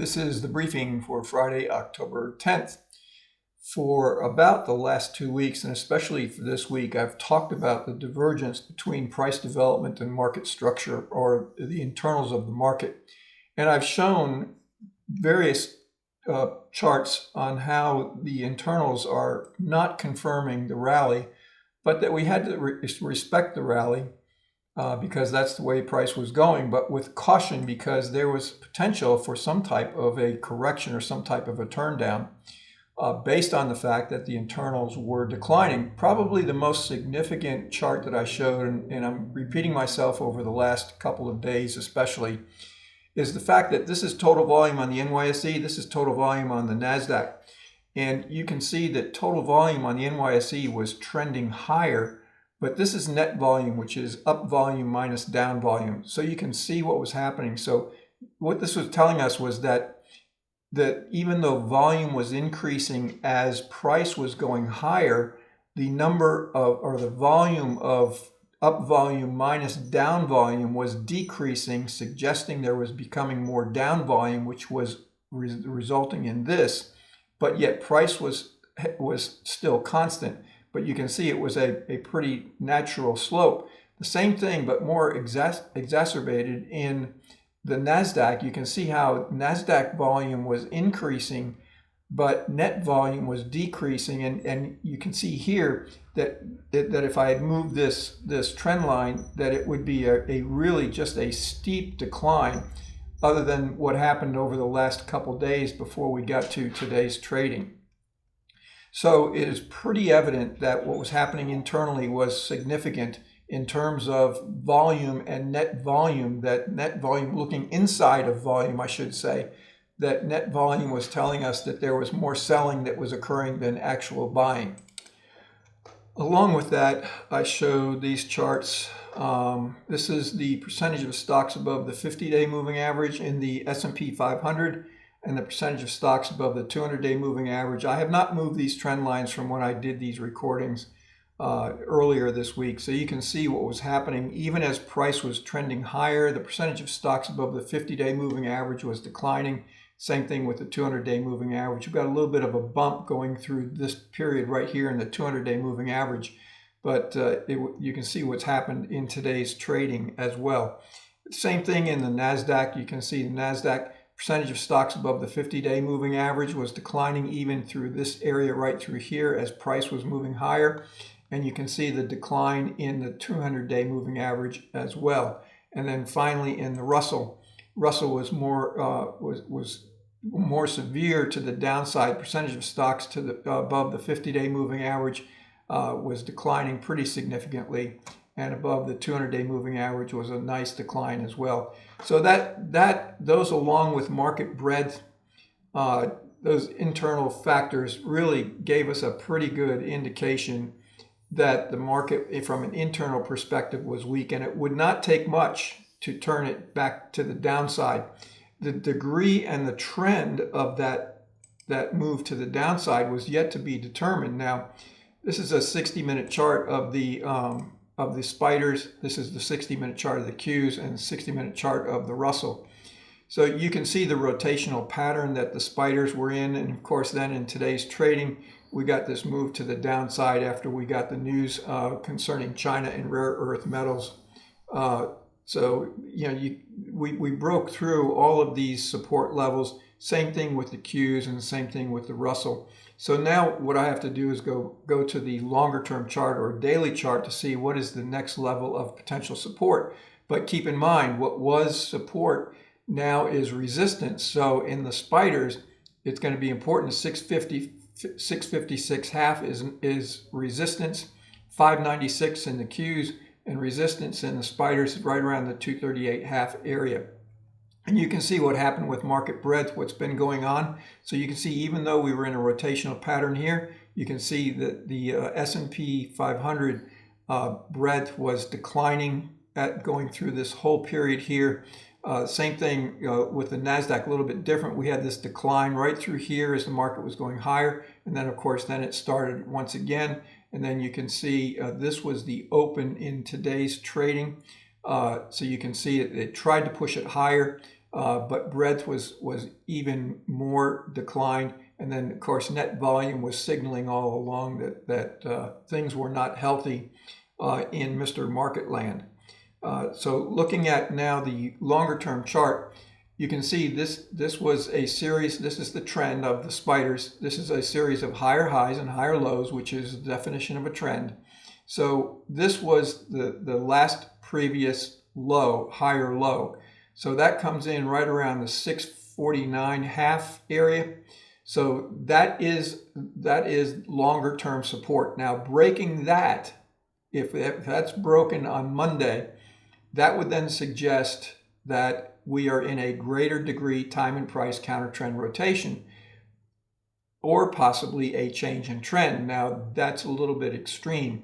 This is the briefing for Friday, October 10th. For about the last 2 weeks, and especially for this week, I've talked about the divergence between price development and market structure, or the internals of the market. And I've shown various charts on how the internals are not confirming the rally, but that we had to respect the rally because that's the way price was going, but with caution because there was potential for some type of a correction or some type of a turn down based on the fact that the internals were declining. Probably the most significant chart that I showed, and I'm repeating myself over the last couple of days especially, is the fact that this is total volume on the NYSE, this is total volume on the NASDAQ. And you can see that total volume on the NYSE was trending higher, but this is net volume, which is up volume minus down volume. So you can see what was happening. So what this was telling us was that even though volume was increasing as price was going higher, the number of, or the volume of up volume minus down volume was decreasing, suggesting there was becoming more down volume, which was resulting in this, but yet price was still constant. But you can see it was a pretty natural slope. The same thing, but more exacerbated in the NASDAQ. You can see how NASDAQ volume was increasing, but net volume was decreasing. And you can see here that if I had moved this trend line, that it would be a really just a steep decline, other than what happened over the last couple days before we got to today's trading. So it is pretty evident that what was happening internally was significant in terms of volume and net volume, that net volume, looking inside of volume, I should say, that net volume was telling us that there was more selling that was occurring than actual buying. Along with that, I showed these charts. This is the percentage of stocks above the 50-day moving average in the S&P 500 and the percentage of stocks above the 200-day moving average. I have not moved these trend lines from when I did these recordings earlier this week. So you can see what was happening. Even as price was trending higher, the percentage of stocks above the 50-day moving average was declining. Same thing with the 200-day moving average. We've got a little bit of a bump going through this period right here in the 200-day moving average, but you can see what's happened in today's trading as well. Same thing in the NASDAQ. You can see the NASDAQ percentage of stocks above the 50-day moving average was declining even through this area right through here as price was moving higher. And you can see the decline in the 200-day moving average as well. And then finally in the Russell was more severe to the downside. Percentage of stocks to the above the 50-day moving average was declining pretty significantly, and above the 200-day moving average was a nice decline as well. So those, along with market breadth, those internal factors really gave us a pretty good indication that the market from an internal perspective was weak, and it would not take much to turn it back to the downside. The degree and the trend of that move to the downside was yet to be determined. Now, this is a 60-minute chart of the spiders. This is the 60-minute chart of the Qs and 60-minute chart of the Russell. So you can see the rotational pattern that the spiders were in, and of course then in today's trading we got this move to the downside after we got the news concerning China and rare earth metals. So we broke through all of these support levels. Same thing with the Qs and the same thing with the Russell. So now what I have to do is go to the longer term chart or daily chart to see what is the next level of potential support. But keep in mind, what was support now is resistance. So in the spiders, it's going to be important. 656 half is resistance, 596 in the Qs, and resistance in the spiders right around the 238 half area. And you can see what happened with market breadth, what's been going on. So you can see even though we were in a rotational pattern here, you can see that the S&P 500 breadth was declining going through this whole period here. Same thing with the NASDAQ, a little bit different. We had this decline right through here as the market was going higher. And then, of course, then it started once again. And then you can see this was the open in today's trading. So you can see it tried to push it higher. but breadth was even more declined. And then, of course, net volume was signaling all along that things were not healthy in Mr. Market Land. So looking at now the longer term chart, you can see this was a series, this is the trend of the spiders. This is a series of higher highs and higher lows, which is the definition of a trend. So this was the last previous low, higher low. So that comes in right around the 649.5 area. So that is longer term support. Now breaking that, if that's broken on Monday, that would then suggest that we are in a greater degree time and price counter trend rotation, or possibly a change in trend. Now that's a little bit extreme,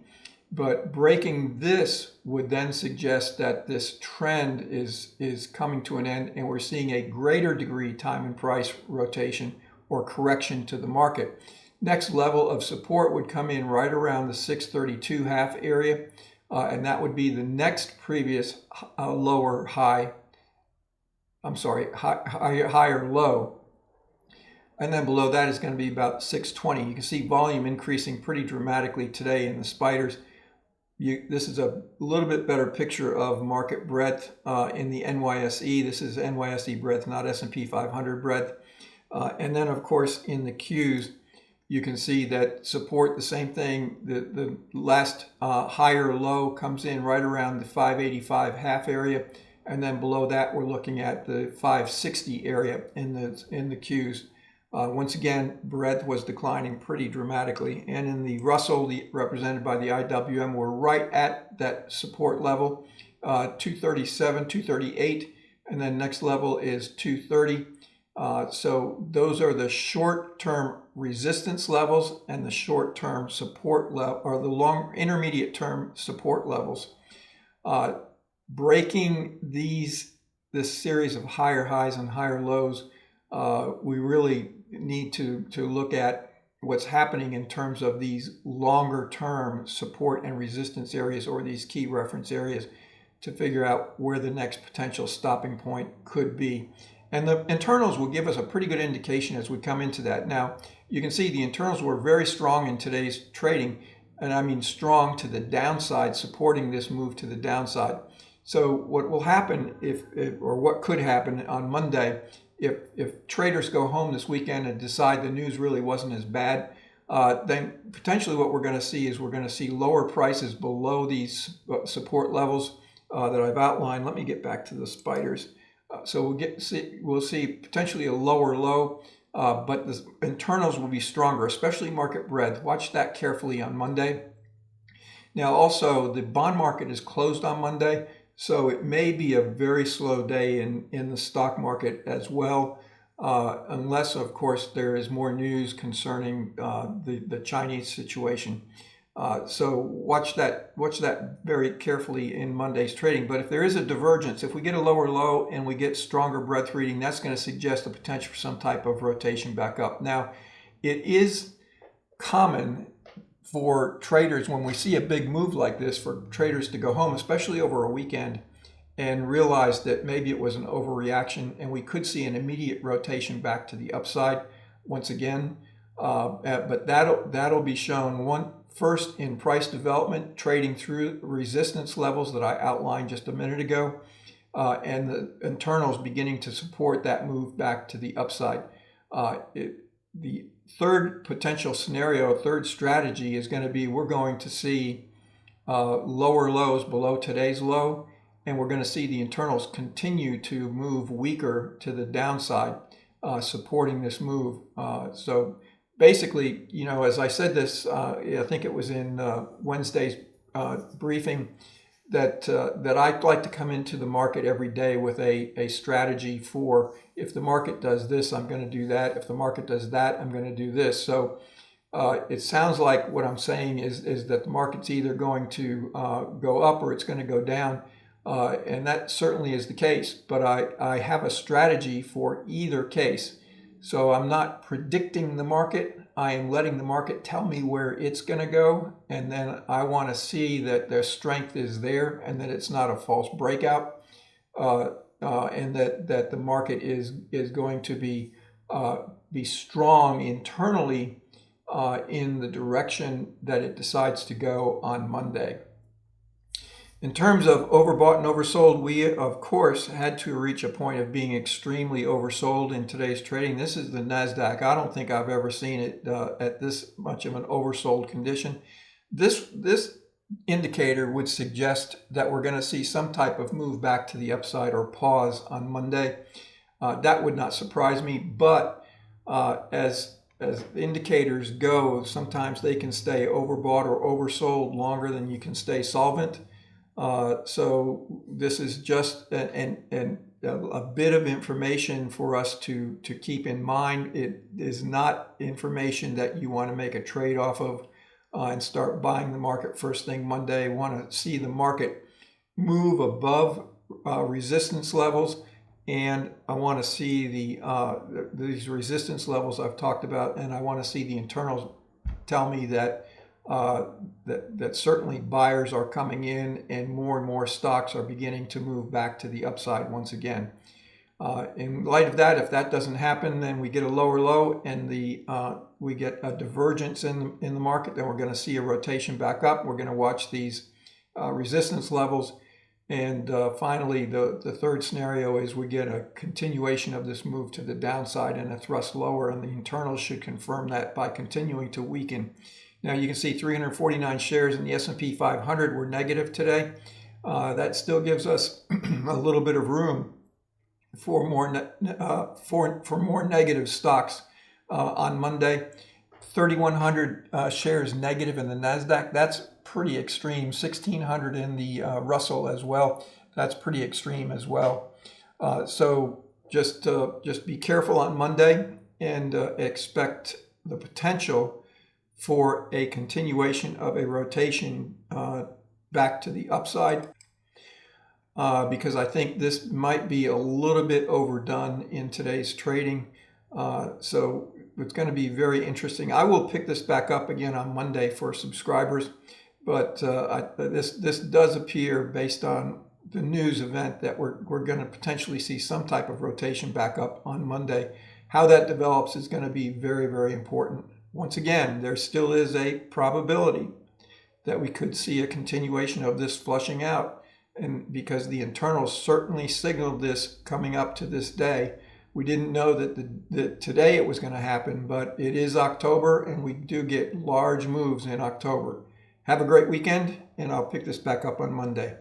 but breaking this would then suggest that this trend is coming to an end and we're seeing a greater degree time and price rotation or correction to the market. Next level of support would come in right around the 632.5 area, and that would be the next previous lower high. Higher low. And then below that is going to be about 620. You can see volume increasing pretty dramatically today in the spiders. This is a little bit better picture of market breadth in the NYSE. This is NYSE breadth, not S&P 500 breadth. And then, of course, in the Qs, you can see that support, the same thing. The last higher low comes in right around the 585.5 area. And then below that, we're looking at the 560 area in the Qs. Once again, breadth was declining pretty dramatically. And in the Russell, represented by the IWM, we're right at that support level, 237, 238. And then next level is 230. So those are the short-term resistance levels and the short-term support level, or the intermediate-term support levels. Breaking this series of higher highs and higher lows, we really need to look at what's happening in terms of these longer term support and resistance areas, or these key reference areas, to figure out where the next potential stopping point could be. And the internals will give us a pretty good indication as we come into that. Now, you can see the internals were very strong in today's trading, and I mean strong to the downside, supporting this move to the downside. So what will happen or what could happen on Monday, if traders go home this weekend and decide the news really wasn't as bad, then potentially what we're going to see is we're going to see lower prices below these support levels that I've outlined. Let me get back to the spiders. So we'll see potentially a lower low, but the internals will be stronger, especially market breadth. Watch that carefully on Monday. Now also, the bond market is closed on Monday, so it may be a very slow day in the stock market as well, unless, of course, there is more news concerning the Chinese situation. So watch that very carefully in Monday's trading. But if there is a divergence, if we get a lower low and we get stronger breadth reading, that's going to suggest a potential for some type of rotation back up. Now, it is common for traders, when we see a big move like this, for traders to go home, especially over a weekend, and realize that maybe it was an overreaction and we could see an immediate rotation back to the upside once again. But that'll be shown first in price development, trading through resistance levels that I outlined just a minute ago, and the internals beginning to support that move back to the upside. The third potential scenario, third strategy, is going to be we're going to see lower lows below today's low, and we're going to see the internals continue to move weaker to the downside, supporting this move. So basically, as I said this, I think it was in Wednesday's briefing, that I'd like to come into the market every day with a strategy for, if the market does this, I'm going to do that. If the market does that, I'm going to do this. So it sounds like what I'm saying is that the market's either going to go up or it's going to go down. And that certainly is the case. But I have a strategy for either case. So I'm not predicting the market. I am letting the market tell me where it's going to go. And then I want to see that their strength is there and that it's not a false breakout. and that the market is going to be strong internally in the direction that it decides to go on Monday. In terms of overbought and oversold, we of course had to reach a point of being extremely oversold in today's trading. This is the NASDAQ. I don't think I've ever seen it at this much of an oversold condition. This indicator would suggest that we're going to see some type of move back to the upside or pause on Monday. That would not surprise me, but as indicators go, sometimes they can stay overbought or oversold longer than you can stay solvent. So this is just a bit of information for us to keep in mind. It is not information that you want to make a trade off of and start buying the market first thing Monday. You want to see the market move above resistance levels, and I want to see these resistance levels I've talked about, and I want to see the internals tell me that that certainly buyers are coming in and more stocks are beginning to move back to the upside once again. In light of that, if that doesn't happen, then we get a lower low and we get a divergence in the market. Then we're going to see a rotation back up. We're going to watch these resistance levels. And finally, the third scenario is we get a continuation of this move to the downside and a thrust lower, and the internals should confirm that by continuing to weaken. Now you can see 349 shares in the S&P 500 were negative today. That still gives us a little bit of room for more negative stocks on Monday. 3,100 shares negative in the NASDAQ. That's pretty extreme. 1,600 in the Russell as well. That's pretty extreme as well. So just be careful on Monday and expect the potential for a continuation of a rotation back to the upside, because I think this might be a little bit overdone in today's trading. So it's going to be very interesting. I will pick this back up again on Monday for subscribers, but this does appear, based on the news event, that we're going to potentially see some type of rotation back up on Monday. How that develops is going to be very important. Once again, there still is a probability that we could see a continuation of this flushing out, and because the internals certainly signaled this coming up to this day. We didn't know that today it was going to happen, but it is October, and we do get large moves in October. Have a great weekend, and I'll pick this back up on Monday.